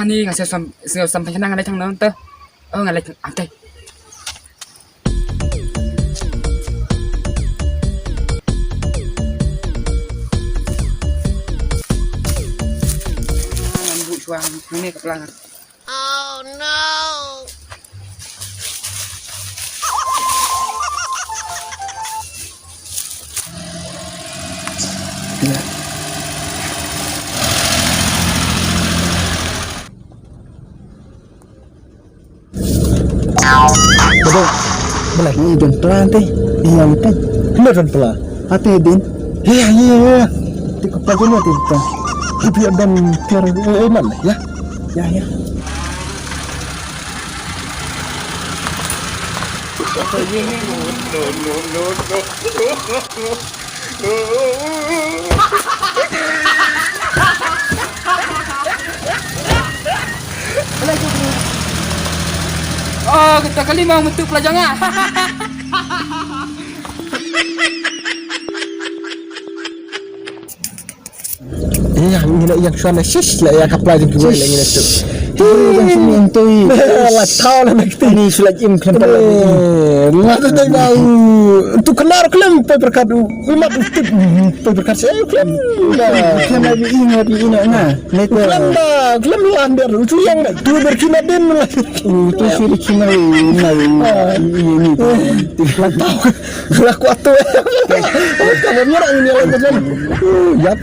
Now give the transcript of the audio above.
ni ngasih sampai senang ada thằng nó tơ ngai lại antai bu chuang ni kat lang Oh no. Ya. Betul. Boleh ni don pelan teh. Iya betul. Benar don pelan. Hati din. Iya. Di kepala ni hati betul. Ibu dan tiar eman ya. Ya. oh kita kali mau bentuk pelajangan Iya, yang suara sis lah ya kapal yang kedua lagi itu. Yang semua itu. Lah tahu lah nak ini sudah im kelempar lagi. Rumah tu dah bau. Tu kenar kelempar berkadu. Rumah tu berkat saya kelem. Kelem lagi ini nah. Kelem lamber. Tu yang tu berkinat den lah. Tu sih kinat ini. Lah tahu. Lah kuat tu. Kamu nyerang ini lah. Yap.